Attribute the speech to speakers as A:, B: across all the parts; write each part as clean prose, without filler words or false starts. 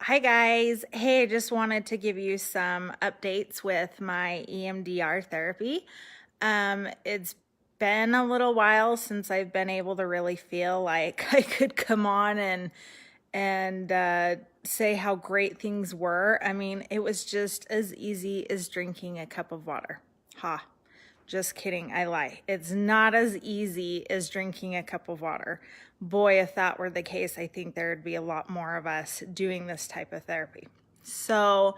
A: Hi guys. Hey, I just wanted to give you some updates with my EMDR therapy. It's been a little while since I've been able to really feel like I could come on and say how great things were. I mean, it was just as easy as drinking a cup of water. Ha. Just kidding, I lie. It's not as easy as drinking a cup of water. Boy, if that were the case, I think there'd be a lot more of us doing this type of therapy. So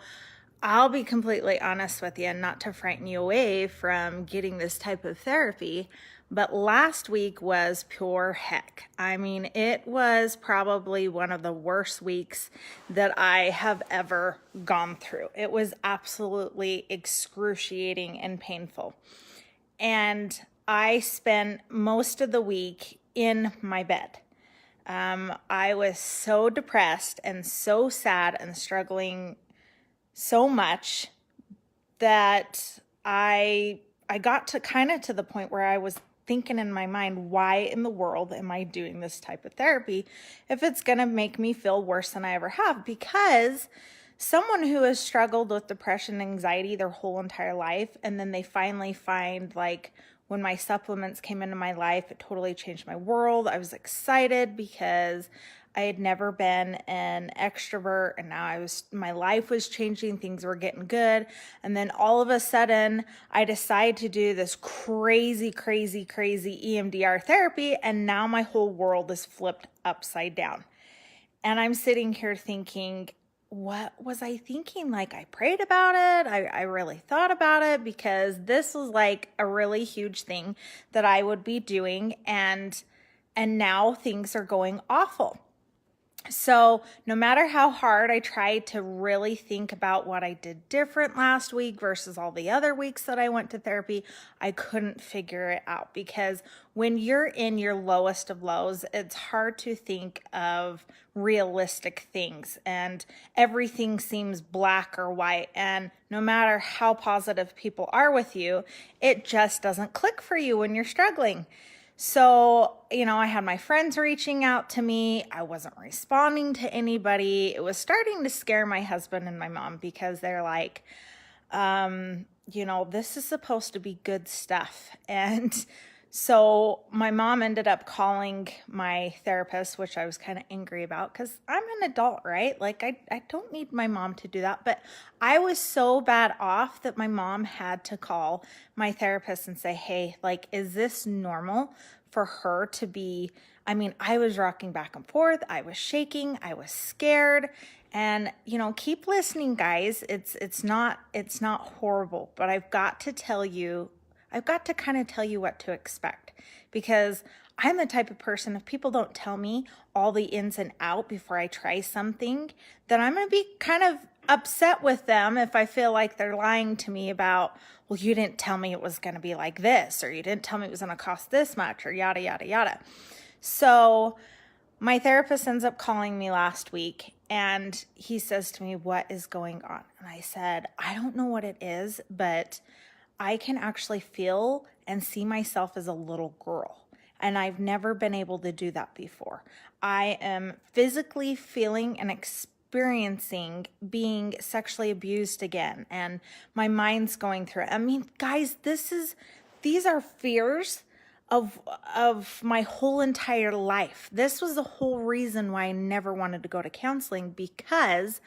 A: I'll be completely honest with you, and not to frighten you away from getting this type of therapy, but last week was pure heck. I mean, it was probably one of the worst weeks that I have ever gone through. It was absolutely excruciating and painful. And I spent most of the week in my bed. I was so depressed and so sad and struggling so much that I got to kind of to the point where I was thinking in my mind, why in the world am I doing this type of therapy if it's going to make me feel worse than I ever have? Because someone who has struggled with depression and anxiety their whole entire life, and then they finally find, like, when my supplements came into my life, it totally changed my world. I was excited because I had never been an extrovert, and now my life was changing, things were getting good. And then all of a sudden I decide to do this crazy EMDR therapy, and now my whole world is flipped upside down. And I'm sitting here thinking, what was I thinking? Like, I prayed about it. I really thought about it, because this was like a really huge thing that I would be doing, and now things are going awful. So no matter how hard I tried to really think about what I did different last week versus all the other weeks that I went to therapy, I couldn't figure it out, because when you're in your lowest of lows, it's hard to think of realistic things, and everything seems black or white. And no matter how positive people are with you, it just doesn't click for you when you're struggling. So, I had my friends reaching out to me. I wasn't responding to anybody. It was starting to scare my husband and my mom, because they're like, this is supposed to be good stuff. And so my mom ended up calling my therapist, which I was kind of angry about, because I'm an adult, right? Like, I don't need my mom to do that. But I was so bad off that my mom had to call my therapist and say, hey, like, is this normal for her to be? I mean, I was rocking back and forth. I was shaking. I was scared. And, keep listening, guys. It's not horrible, but I've got to kind of tell you what to expect, because I'm the type of person, if people don't tell me all the ins and out before I try something, then I'm going to be kind of upset with them if I feel like they're lying to me about, well, you didn't tell me it was going to be like this, or you didn't tell me it was going to cost this much, or yada, yada, yada. So my therapist ends up calling me last week, and he says to me, what is going on? And I said, I don't know what it is, but I can actually feel and see myself as a little girl. And I've never been able to do that before. I am physically feeling and experiencing being sexually abused again. And my mind's going through it. I mean, guys, these are fears of my whole entire life. This was the whole reason why I never wanted to go to counseling, because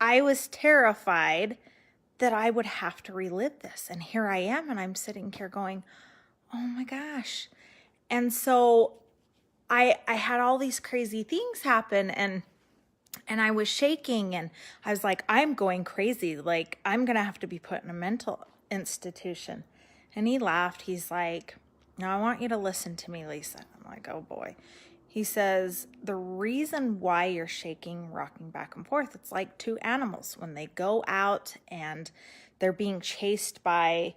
A: I was terrified that I would have to relive this. And here I am, and I'm sitting here going, oh my gosh. And so I had all these crazy things happen, and I was shaking, and I was like, I'm going crazy. Like, I'm going to have to be put in a mental institution. And he laughed. He's like, now I want you to listen to me, Lisa. I'm like, oh boy. He says, the reason why you're shaking, rocking back and forth, it's like two animals. When they go out and they're being chased by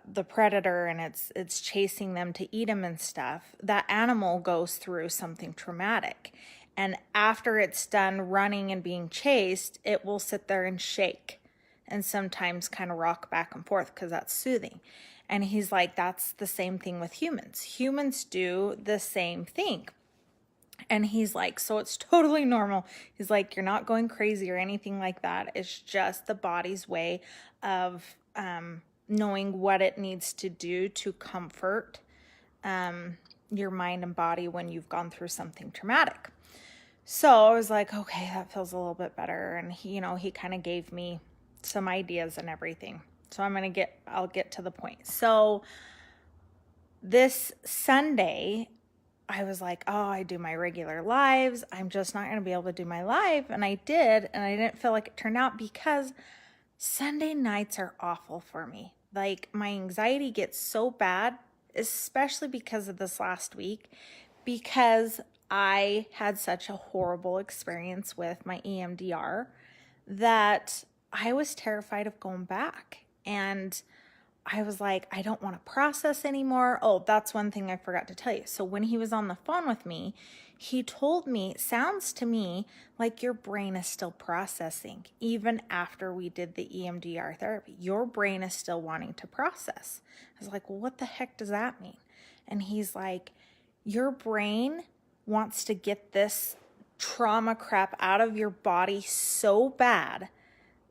A: the predator, and it's chasing them to eat them and stuff, that animal goes through something traumatic. And after it's done running and being chased, it will sit there and shake, and sometimes kind of rock back and forth, because that's soothing. And he's like, that's the same thing with humans. Humans do the same thing. And he's like, so it's totally normal. He's like, you're not going crazy or anything like that. It's just the body's way of knowing what it needs to do to comfort your mind and body when you've gone through something traumatic. So I was like, okay, that feels a little bit better. And he kind of gave me some ideas and everything. So I'll get to the point. So this Sunday, I was like, oh, I do my regular lives. I'm just not going to be able to do my live. And I did. And I didn't feel like it turned out because Sunday nights are awful for me. Like, my anxiety gets so bad, especially because of this last week, because I had such a horrible experience with my EMDR that I was terrified of going back. And I was like, I don't want to process anymore. Oh, that's one thing I forgot to tell you. So when he was on the phone with me, he told me, it sounds to me like your brain is still processing. Even after we did the EMDR therapy, your brain is still wanting to process. I was like, well, what the heck does that mean? And he's like, your brain wants to get this trauma crap out of your body so bad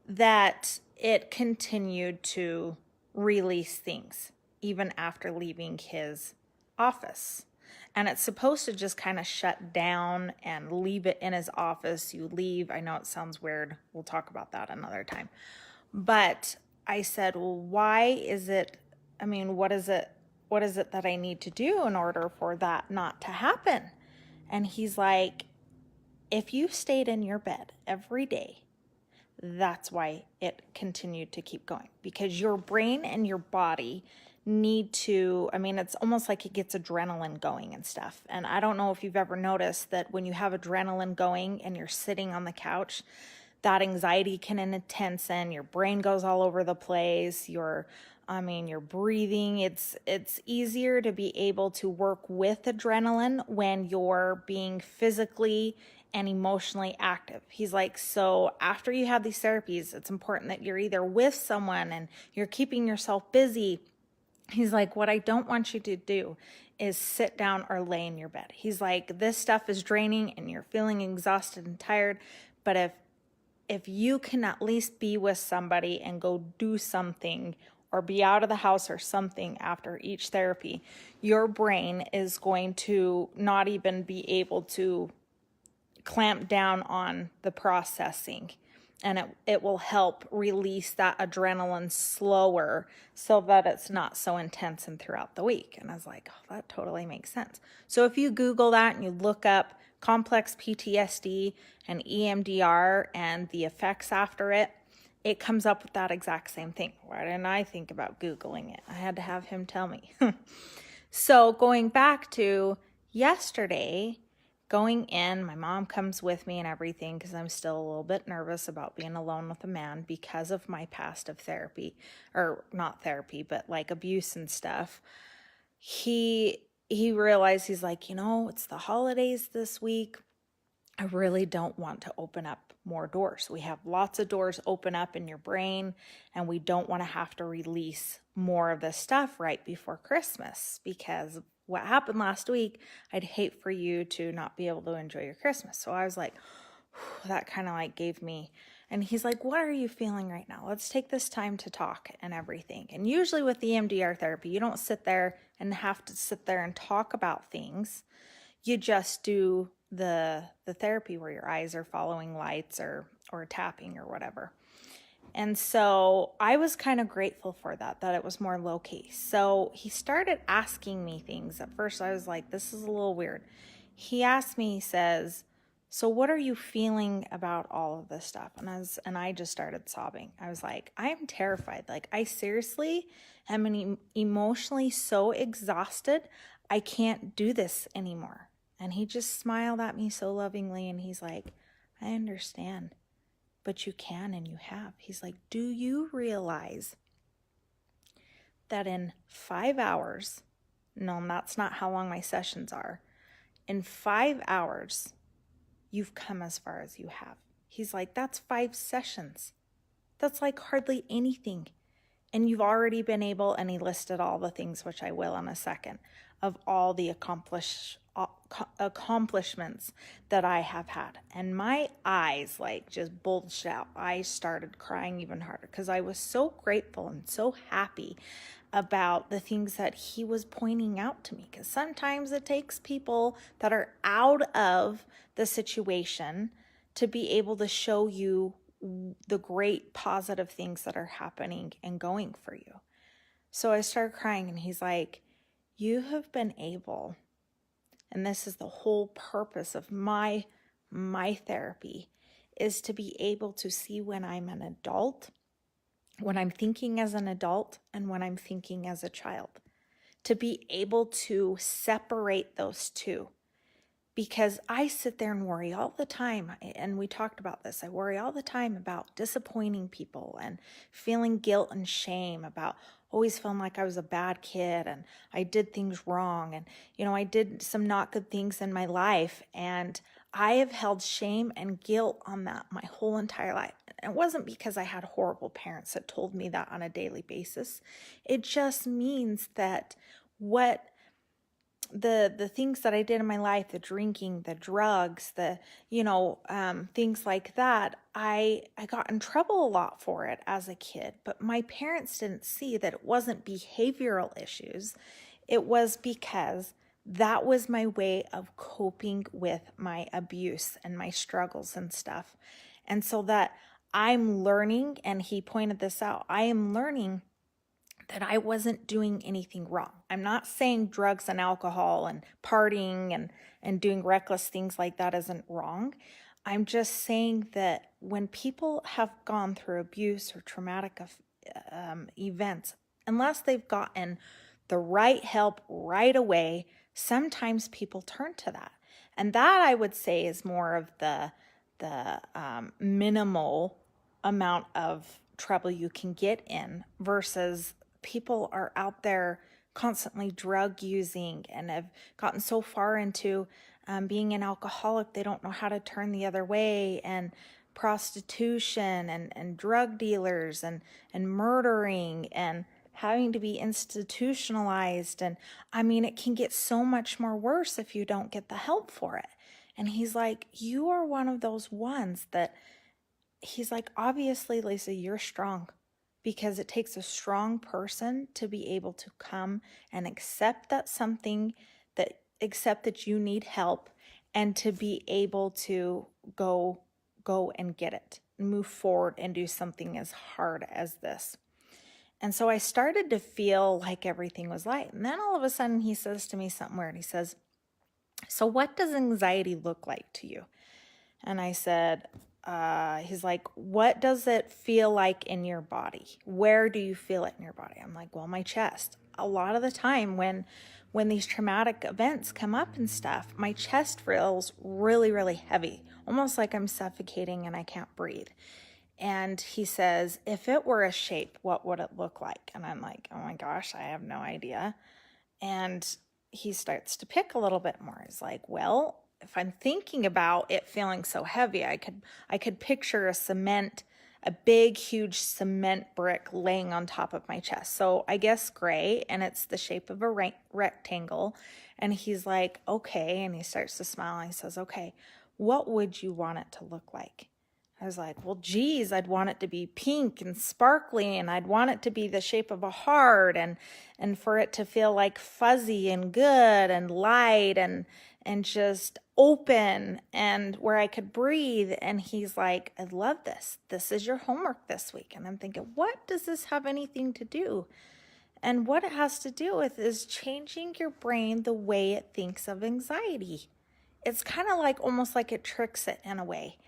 A: that it continued to release things even after leaving his office. And it's supposed to just kind of shut down and leave it in his office. You leave. I know it sounds weird. We'll talk about that another time. But I said, well, why is it, what is it that I need to do in order for that not to happen? And he's like, if you stayed in your bed every day, that's why it continued to keep going, because your brain and your body need to, it's almost like it gets adrenaline going and stuff. And I don't know if you've ever noticed that when you have adrenaline going and you're sitting on the couch, that anxiety can intensen, your brain goes all over the place, your breathing, it's easier to be able to work with adrenaline when you're being physically and emotionally active. He's like, so after you have these therapies, it's important that you're either with someone and you're keeping yourself busy. He's like, what I don't want you to do is sit down or lay in your bed. He's like, this stuff is draining and you're feeling exhausted and tired, but if you can at least be with somebody and go do something or be out of the house or something after each therapy, your brain is going to not even be able to clamp down on the processing, and it will help release that adrenaline slower so that it's not so intense and throughout the week. And I was like, oh, that totally makes sense. So if you Google that and you look up complex PTSD and EMDR and the effects after it, it comes up with that exact same thing. Why didn't I think about Googling it? I had to have him tell me. So going back to yesterday, going in, my mom comes with me and everything because I'm still a little bit nervous about being alone with a man because of my past of therapy, or not therapy, but like abuse and stuff. He realized, he's like, it's the holidays this week. I really don't want to open up more doors. We have lots of doors open up in your brain, and we don't want to have to release more of this stuff right before Christmas, because what happened last week, I'd hate for you to not be able to enjoy your Christmas. So I was like, that kind of like gave me, and he's like, what are you feeling right now? Let's take this time to talk and everything. And usually with the EMDR therapy, you don't sit there and have to sit there and talk about things. You just do the therapy where your eyes are following lights or tapping or whatever. And so I was kind of grateful for that it was more low key. So he started asking me things. At first I was like, this is a little weird. He asked me, he says, so what are you feeling about all of this stuff? And I just started sobbing. I was like, I am terrified. Like, I seriously am emotionally so exhausted. I can't do this anymore. And he just smiled at me so lovingly, and he's like, I understand, but you can and you have. He's like, do you realize that in 5 hours, no, that's not how long my sessions are, in 5 hours, you've come as far as you have. He's like, that's 5 sessions. That's like hardly anything. And you've already been able, and he listed all the things, which I will in a second, of all the accomplishments that I have had. And my eyes like just bulged out. I started crying even harder because I was so grateful and so happy about the things that he was pointing out to me. Because sometimes it takes people that are out of the situation to be able to show you the great positive things that are happening and going for you. So I started crying, and he's like, you have been able, and this is the whole purpose of my therapy, is to be able to see when I'm an adult, when I'm thinking as an adult, and when I'm thinking as a child, to be able to separate those two. Because I sit there and worry all the time, and we talked about this, I worry all the time about disappointing people and feeling guilt and shame about always feeling like I was a bad kid and I did things wrong, and I did some not good things in my life, and I have held shame and guilt on that my whole entire life. And it wasn't because I had horrible parents that told me that on a daily basis. It just means that what the things that I did in my life, the drinking, the drugs, the things like that, I got in trouble a lot for it as a kid. But my parents didn't see that it wasn't behavioral issues. It was because that was my way of coping with my abuse and my struggles and stuff. And so that I'm learning, and he pointed this out, I am learning that I wasn't doing anything wrong. I'm not saying drugs and alcohol and partying and doing reckless things like that isn't wrong. I'm just saying that when people have gone through abuse or traumatic events, unless they've gotten the right help right away, sometimes people turn to that. And that, I would say, is more of the minimal amount of trouble you can get in, versus people are out there constantly drug using and have gotten so far into being an alcoholic they don't know how to turn the other way, and prostitution and drug dealers and murdering and having to be institutionalized. And I mean, it can get so much more worse if you don't get the help for it. And he's like, you are one of those ones that, he's like, obviously, Lisa, you're strong, because it takes a strong person to be able to come and accept that you need help, and to be able to go and get it, move forward and do something as hard as this. And so I started to feel like everything was light. And then all of a sudden he says to me something weird. He says, so what does anxiety look like to you? And I said, he's like, what does it feel like in your body? Where do you feel it in your body? I'm like, well, my chest. A lot of the time when these traumatic events come up and stuff, my chest feels really, really heavy, almost like I'm suffocating and I can't breathe. And he says, if it were a shape, what would it look like? And I'm like, oh my gosh, I have no idea. And he starts to pick a little bit more. He's like, well, if I'm thinking about it feeling so heavy, I could picture a big, huge cement brick laying on top of my chest. So I guess gray, and it's the shape of a rectangle. And he's like, okay. And he starts to smile, and he says, okay, what would you want it to look like? I was like, well, geez, I'd want it to be pink and sparkly, and I'd want it to be the shape of a heart, and for it to feel like fuzzy and good and light and just open, and where I could breathe. And he's like, I love this. This is your homework this week. And I'm thinking, what does this have anything to do? And what it has to do with is changing your brain the way it thinks of anxiety. It's kind of like, almost like it tricks it in a way.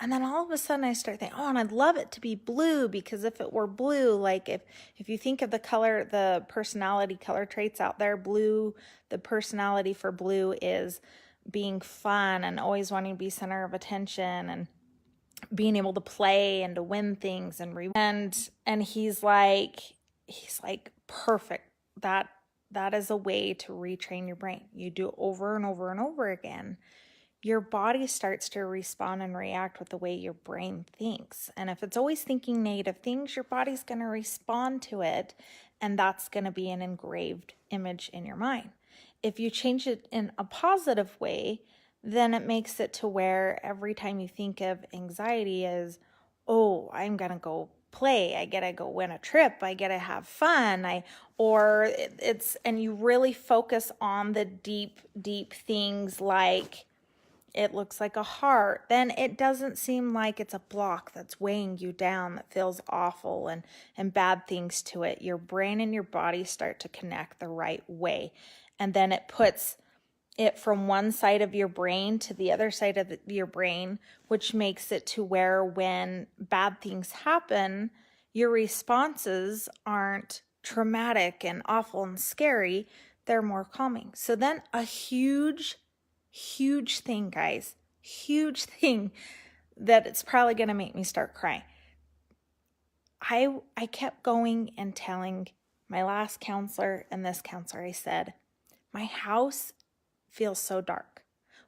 A: And then all of a sudden I start thinking, oh, and I'd love it to be blue, because if it were blue, like if you think of the color, the personality color traits out there, blue, the personality for blue is being fun and always wanting to be center of attention and being able to play and to win things and he's like perfect. That is a way to retrain your brain. You do it over and over and over again. your body starts to respond and react with the way your brain thinks. And if it's always thinking negative things, your body's going to respond to it, and that's going to be an engraved image in your mind. If you change it in a positive way, then it makes it to where every time you think of anxiety as, oh, I'm going to go play, I gotta go win a trip, I gotta have fun, and you really focus on the deep things, like it looks like a heart, then it doesn't seem like it's a block that's weighing you down, that feels awful and bad things to it. Your brain and your body start to connect the right way, and then it puts it from one side of your brain to the other side of your brain, which makes it to where when bad things happen, your responses aren't traumatic and awful and scary. They're more calming. So then a huge thing, guys, huge thing that it's probably going to make me start crying. I kept going and telling my last counselor and this counselor, I said, my house feels so dark.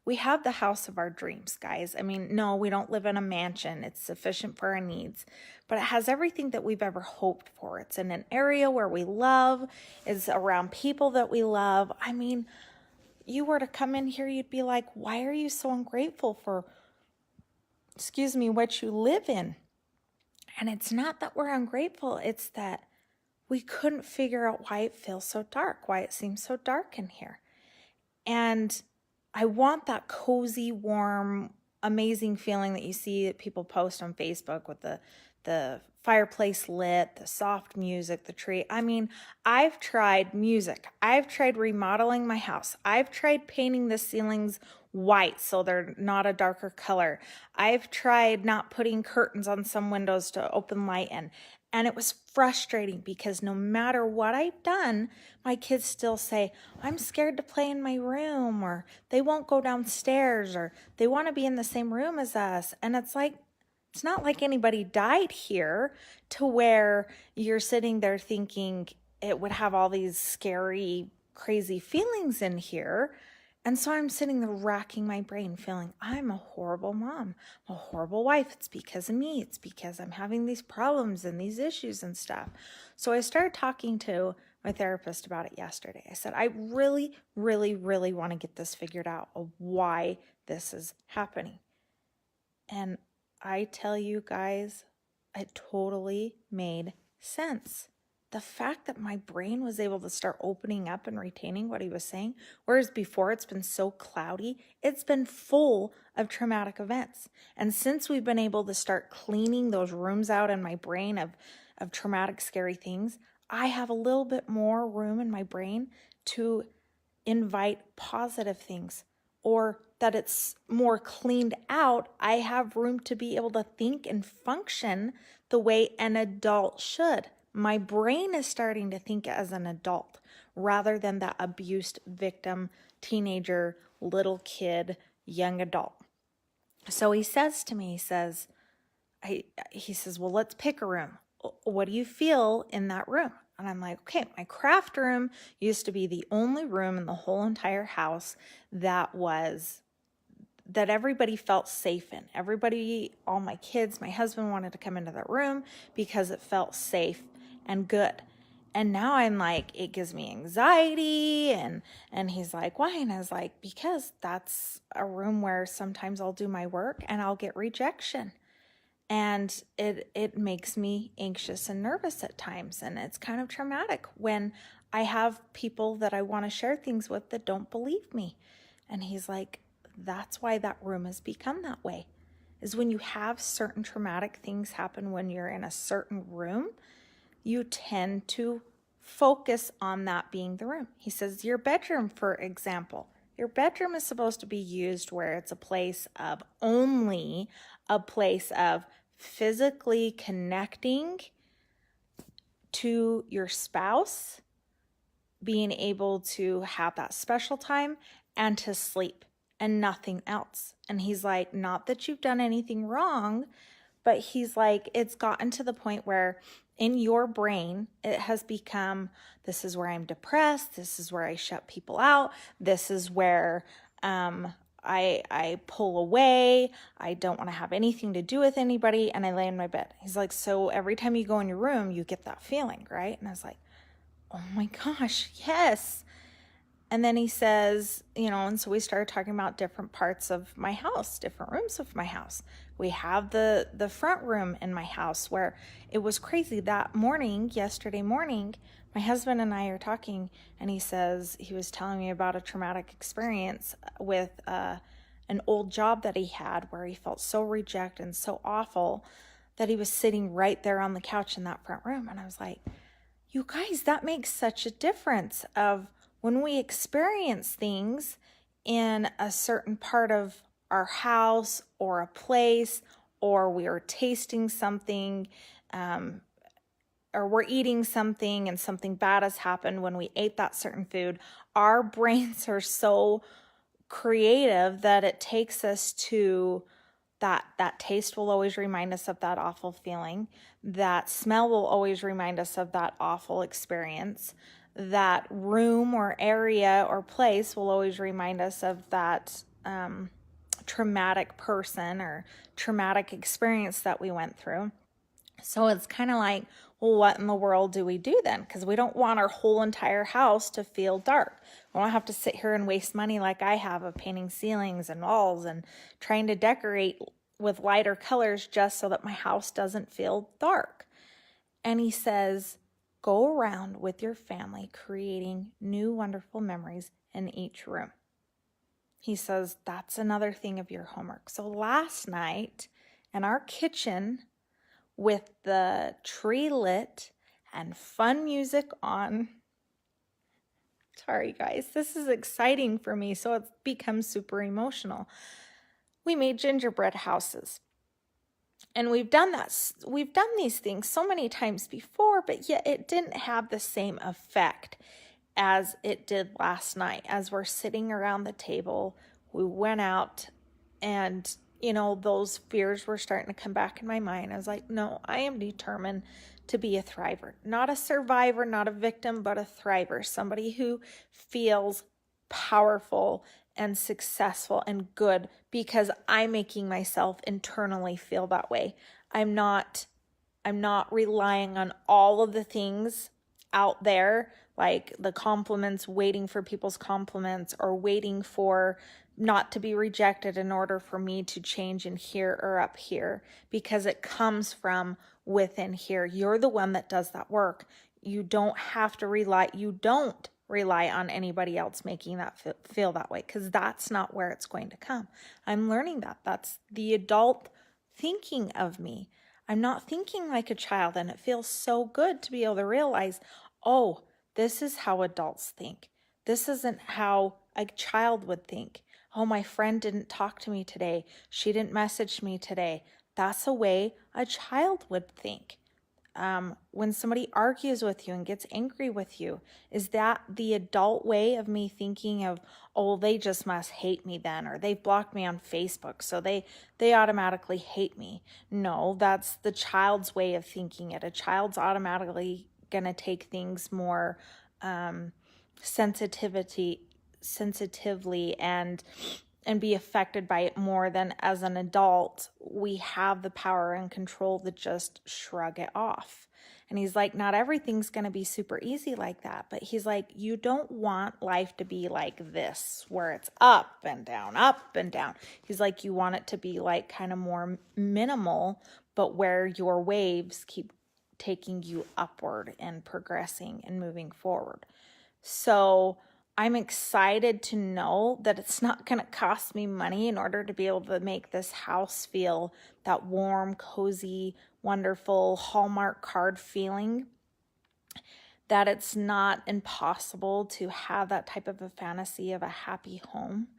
A: We have the house of our dreams, guys. I mean, no, we don't live in a mansion. It's sufficient for our needs, but it has everything that we've ever hoped for. It's in an area where we love, it's around people that we love. I mean, you were to come in here, you'd be like, why are you so ungrateful for, what you live in? And it's not that we're ungrateful. It's that we couldn't figure out why it feels so dark, why it seems so dark in here. And I want that cozy, warm, amazing feeling that you see that people post on Facebook with the fireplace lit, the soft music, the tree. I mean, I've tried music. I've tried remodeling my house. I've tried painting the ceilings white so they're not a darker color. I've tried not putting curtains on some windows to open light in. And it was frustrating because no matter what I've done, my kids still say, I'm scared to play in my room, or they won't go downstairs, or they want to be in the same room as us. And it's like, it's not like anybody died here to where you're sitting there thinking it would have all these scary, crazy feelings in here. And so I'm sitting there racking my brain feeling I'm a horrible mom, a horrible wife. It's because of me. It's because I'm having these problems and these issues and stuff. So I started talking to my therapist about it yesterday. I said, I really, really, really want to get this figured out of why this is happening. And I tell you guys, it totally made sense. The fact that my brain was able to start opening up and retaining what he was saying, whereas before it's been so cloudy, it's been full of traumatic events. And since we've been able to start cleaning those rooms out in my brain of traumatic, scary things, I have a little bit more room in my brain to invite positive things, or that it's more cleaned out. I have room to be able to think and function the way an adult should. My brain is starting to think as an adult rather than that abused victim, teenager, little kid, young adult. So he says to me, he says, well, let's pick a room. What do you feel in that room? And I'm like, okay, my craft room used to be the only room in the whole entire house that everybody felt safe in. Everybody, all my kids, my husband wanted to come into that room because it felt safe and good. And now I'm like, it gives me anxiety. And he's like, why? And I was like, because that's a room where sometimes I'll do my work and I'll get rejection. And it makes me anxious and nervous at times. And it's kind of traumatic when I have people that I want to share things with that don't believe me. And he's like, that's why that room has become that way, is when you have certain traumatic things happen when you're in a certain room, you tend to focus on that being the room. He says your bedroom, for example, your bedroom is supposed to be used where it's only a place of physically connecting to your spouse, being able to have that special time, and to sleep, and nothing else. And he's like, not that you've done anything wrong, but he's like, it's gotten to the point where in your brain, it has become, this is where I'm depressed. This is where I shut people out. This is where I pull away. I don't want to have anything to do with anybody. And I lay in my bed. He's like, so every time you go in your room, you get that feeling, right? And I was like, oh my gosh, yes. And then he says, and so we started talking about different parts of my house, different rooms of my house. We have the front room in my house where it was crazy. That morning, yesterday morning, my husband and I are talking, and he says he was telling me about a traumatic experience with an old job that he had where he felt so rejected and so awful that he was sitting right there on the couch in that front room. And I was like, you guys, that makes such a difference of when we experience things in a certain part of our house or a place, or we are tasting something, or we're eating something and something bad has happened when we ate that certain food, our brains are so creative that it takes us to that taste will always remind us of that awful feeling. That smell will always remind us of that awful experience. That room or area or place will always remind us of that traumatic person or traumatic experience that we went through. So it's kind of like, well, what in the world do we do then? Because we don't want our whole entire house to feel dark. We don't have to sit here and waste money like I have of painting ceilings and walls and trying to decorate with lighter colors just so that my house doesn't feel dark. And he says, go around with your family creating new wonderful memories in each room. He says, that's another thing of your homework. So last night in our kitchen, with the tree lit and fun music on. Sorry guys, this is exciting for me, so it's become super emotional. We made gingerbread houses. And we've done these things so many times before, but yet it didn't have the same effect as it did last night. As we're sitting around the table, we went out and those fears were starting to come back in my mind. I was like, no, I am determined to be a thriver, not a survivor, not a victim, but a thriver, somebody who feels powerful and successful and good because I'm making myself internally feel that way. I'm not relying on all of the things out there, like the compliments, waiting for people's compliments or waiting for not to be rejected in order for me to change in here or up here, because it comes from within here. You're the one that does that work. You don't rely on anybody else making that feel that way, because that's not where it's going to come. I'm learning that. That's the adult thinking of me. I'm not thinking like a child, and it feels so good to be able to realize, oh, this is how adults think. This isn't how a child would think. Oh, my friend didn't talk to me today. She didn't message me today. That's a way a child would think. When somebody argues with you and gets angry with you, is that the adult way of me thinking of, oh, they just must hate me then, or they've blocked me on Facebook, so they automatically hate me? No, that's the child's way of thinking it. A child's automatically going to take things more sensitively and be affected by it more than as an adult. We have the power and control to just shrug it off. And he's like, not everything's going to be super easy like that. But he's like, you don't want life to be like this, where it's up and down, up and down. He's like, you want it to be like kind of more minimal, but where your waves keep taking you upward and progressing and moving forward. So I'm excited to know that it's not going to cost me money in order to be able to make this house feel that warm, cozy, wonderful Hallmark card feeling. That it's not impossible to have that type of a fantasy of a happy home.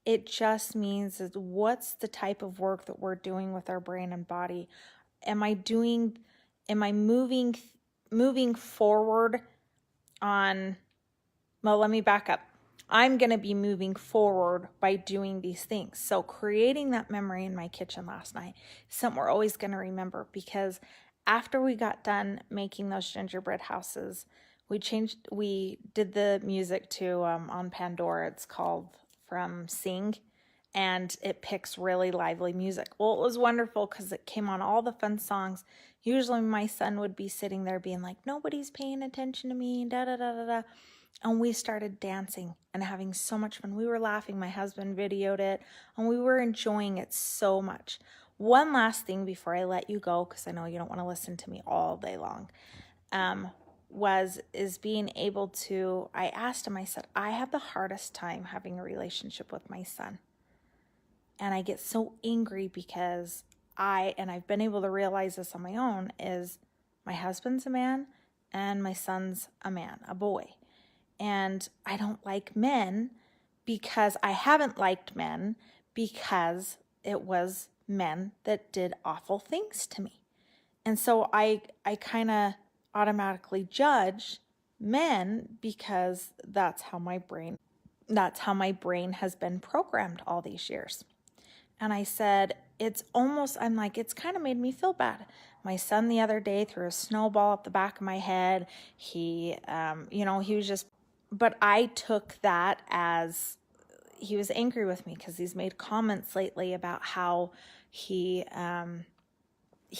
A: It just means that what's the type of work that we're doing with our brain and body? Am I moving forward on... Well, let me back up. I'm going to be moving forward by doing these things. So creating that memory in my kitchen last night is something we're always going to remember, because after we got done making those gingerbread houses, we did the music to on Pandora. It's called From Sing. and it picks really lively music. Well, it was wonderful because it came on all the fun songs. Usually my son would be sitting there being like, nobody's paying attention to me, da da da da da. And we started dancing and having so much fun. We were laughing. My husband videoed it, and we were enjoying it so much. One last thing before I let you go, because I know you don't want to listen to me all day long, is being able to, I asked him, I said, I have the hardest time having a relationship with my son. And I get so angry because I've been able to realize this on my own, is my husband's a man and my son's a man, a boy. And I don't like men because I haven't liked men because it was men that did awful things to me. And so I kind of automatically judge men because that's how my brain has been programmed all these years. And I said, I'm like, it's kind of made me feel bad. My son the other day threw a snowball up the back of my head. He was just, but I took that as he was angry with me because he's made comments lately about how he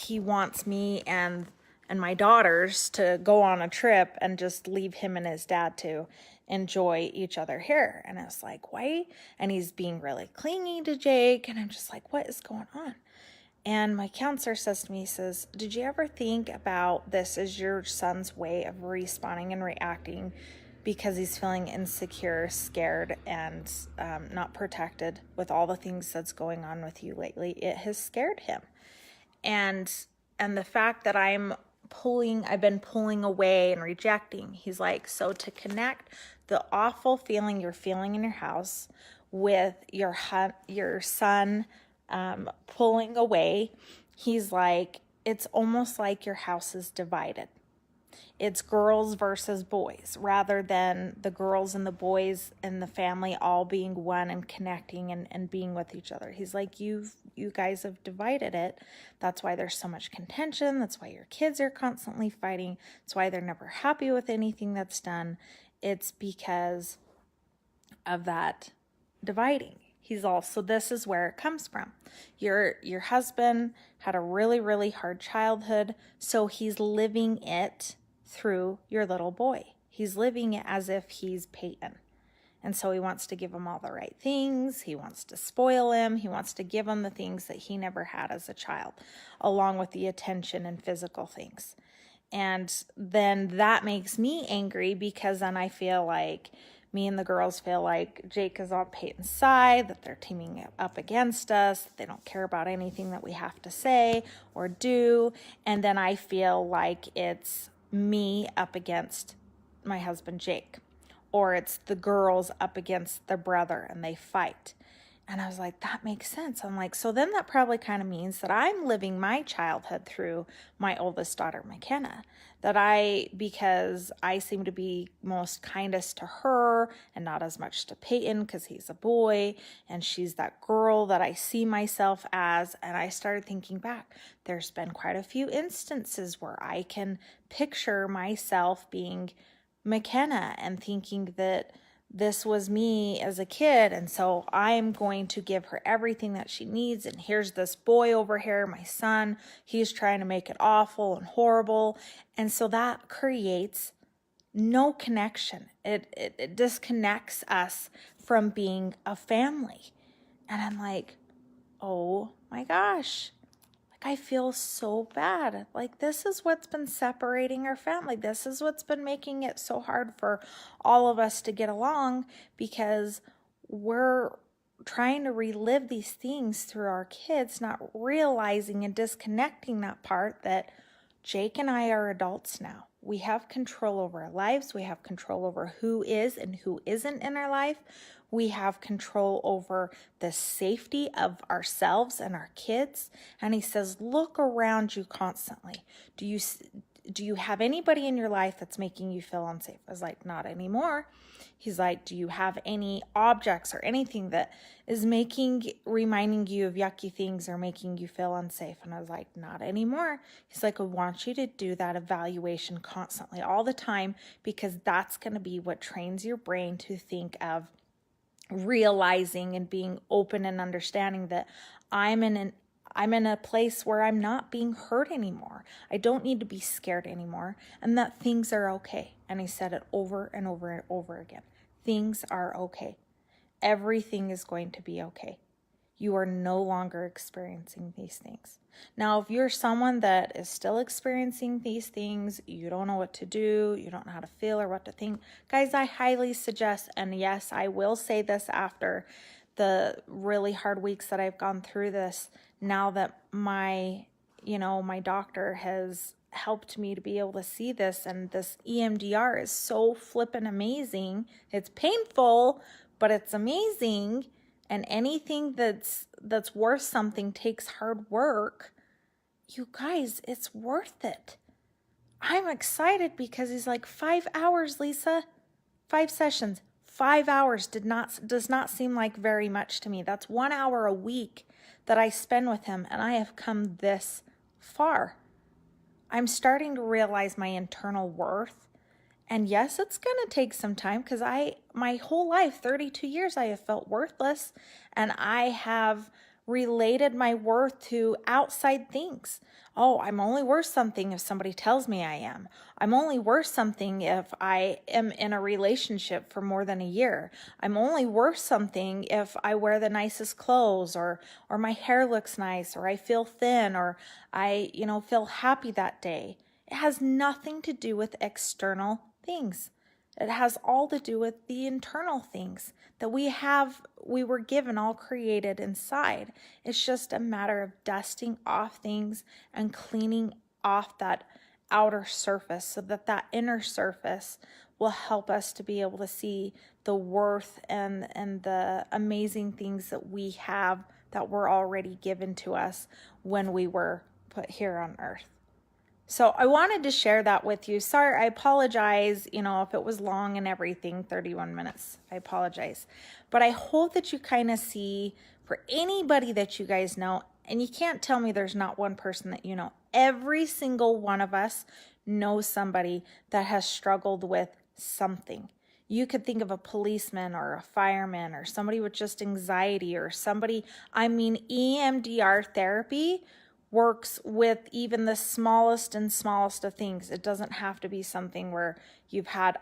A: wants me and my daughters to go on a trip and just leave him and his dad to enjoy each other here. And I was like, why? And he's being really clingy to Jake. And I'm just like, what is going on? And my counselor says to me, he says, did you ever think about this as your son's way of responding and reacting because he's feeling insecure, scared, and not protected with all the things that's going on with you lately? It has scared him. And the fact that I've been pulling away and rejecting, he's like, so to connect the awful feeling you're feeling in your house with your son pulling away, he's like, it's almost like your house is divided. It's girls versus boys rather than the girls and the boys and the family all being one and connecting and being with each other. He's like, you guys have divided it. That's why there's so much contention. That's why your kids are constantly fighting. That's why they're never happy with anything that's done. It's because of that dividing. So this is where it comes from. Your husband had a really, really hard childhood, so he's living it through your little boy. He's living it as if he's Peyton. And so he wants to give him all the right things. He wants to spoil him. He wants to give him the things that he never had as a child, along with the attention and physical things. And then that makes me angry because then I feel like me and the girls feel like Jake is on Peyton's side, that they're teaming up against us, that they don't care about anything that we have to say or do. And then I feel like it's me up against my husband Jake, or it's the girls up against their brother and they fight. And I was like, that makes sense. I'm like, so then that probably kind of means that I'm living my childhood through my oldest daughter, McKenna, because I seem to be most kindest to her and not as much to Peyton because he's a boy and she's that girl that I see myself as. And I started thinking back, there's been quite a few instances where I can picture myself being McKenna and thinking that this was me as a kid, and so I'm going to give her everything that she needs. And here's this boy over here, my son, he's trying to make it awful and horrible. And so that creates no connection. It disconnects us from being a family. And I'm like, oh my gosh, I feel so bad. Like, this is what's been separating our family. This is what's been making it so hard for all of us to get along, because we're trying to relive these things through our kids, not realizing and disconnecting that part that Jake and I are adults now. We have control over our lives. We have control over who is and who isn't in our life. We have control over the safety of ourselves and our kids. And he says, look around you constantly. Do you have anybody in your life that's making you feel unsafe? I was like, not anymore. He's like, do you have any objects or anything that is reminding you of yucky things or making you feel unsafe? And I was like, not anymore. He's like, I want you to do that evaluation constantly, all the time, because that's going to be what trains your brain to think of realizing and being open and understanding that I'm in a place where I'm not being hurt anymore. I don't need to be scared anymore, and that things are okay. And he said it over and over and over again. Things are okay. Everything is going to be okay. You are no longer experiencing these things. Now, if you're someone that is still experiencing these things, you don't know what to do, you don't know how to feel or what to think, guys, I highly suggest, and yes, I will say this after the really hard weeks that I've gone through this, now that my doctor has helped me to be able to see this, and this EMDR is so flippin' amazing. It's painful, but it's amazing. And anything that's worth something takes hard work. You guys, it's worth it. I'm excited because he's like, 5 hours, Lisa. 5 sessions. 5 hours does not seem like very much to me. That's 1 hour a week that I spend with him, and I have come this far. I'm starting to realize my internal worth. And yes, it's going to take some time because my whole life, 32 years, I have felt worthless, and I have related my worth to outside things. Oh, I'm only worth something if somebody tells me I am. I'm only worth something if I am in a relationship for more than a year. I'm only worth something if I wear the nicest clothes, or my hair looks nice, or I feel thin, or I, feel happy that day. It has nothing to do with external things. It has all to do with the internal things that we were given, all created inside. It's just a matter of dusting off things and cleaning off that outer surface so that inner surface will help us to be able to see the worth and the amazing things that we have that were already given to us when we were put here on earth. So I wanted to share that with you. Sorry, I apologize, if it was long and everything, 31 minutes. I apologize. But I hope that you kind of see, for anybody that you guys know, and you can't tell me there's not one person that you know, every single one of us knows somebody that has struggled with something. You could think of a policeman or a fireman or somebody with just anxiety or somebody, EMDR therapy works with even the smallest of things. It doesn't have to be something where you've had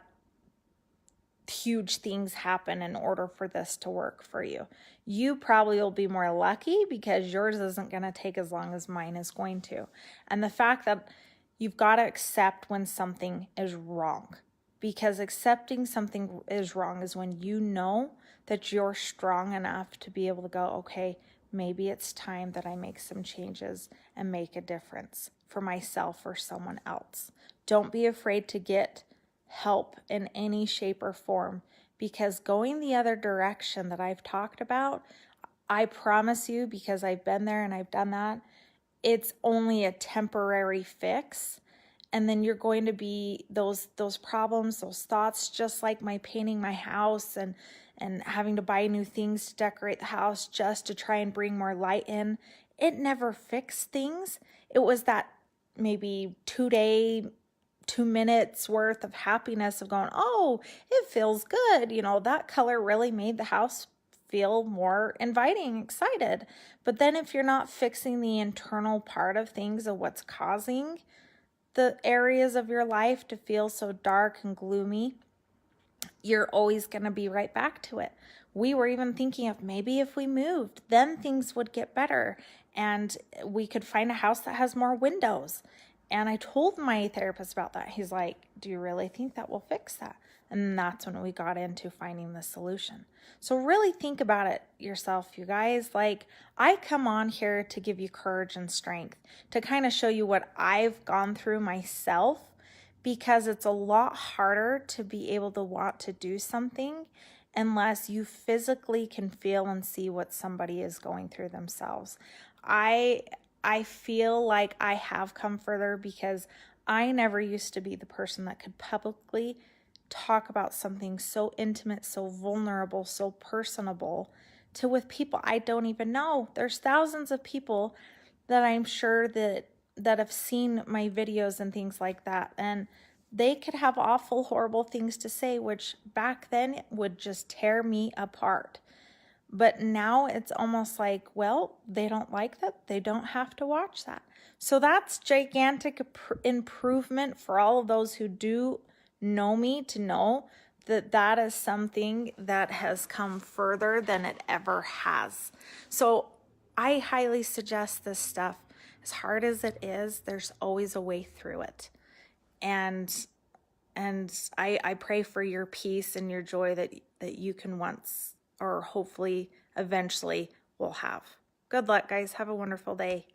A: huge things happen in order for this to work for you. You probably will be more lucky because yours isn't going to take as long as mine is going to. And the fact that you've got to accept when something is wrong, because accepting something is wrong is when you know that you're strong enough to be able to go, okay, maybe it's time that I make some changes and make a difference for myself or someone else. Don't be afraid to get help in any shape or form, because going the other direction that I've talked about, I promise you, because I've been there and I've done that, it's only a temporary fix. And then you're going to be those problems, those thoughts, just like my painting my house and having to buy new things to decorate the house just to try and bring more light in. It never fixed things. It was that maybe 2 minutes worth of happiness of going, oh, it feels good. That color really made the house feel more inviting, excited. But then if you're not fixing the internal part of things, of what's causing the areas of your life to feel so dark and gloomy, you're always going to be right back to it. We were even thinking of maybe if we moved, then things would get better and we could find a house that has more windows. And I told my therapist about that. He's like, do you really think that will fix that? And that's when we got into finding the solution. So really think about it yourself, you guys. Like, I come on here to give you courage and strength, to kind of show you what I've gone through myself, because it's a lot harder to be able to want to do something unless you physically can feel and see what somebody is going through themselves. I feel like I have come further because I never used to be the person that could publicly talk about something so intimate, so vulnerable, so personable with people I don't even know. There's thousands of people that I'm sure that have seen my videos and things like that, and they could have awful, horrible things to say, which back then would just tear me apart. But now it's almost like, well, they don't like that. They don't have to watch that. So that's gigantic improvement for all of those who do know me, to know that that is something that has come further than it ever has. So I highly suggest this stuff. As hard as it is, there's always a way through it. And I pray for your peace and your joy that you can once, or hopefully eventually, will have. Good luck, guys. Have a wonderful day.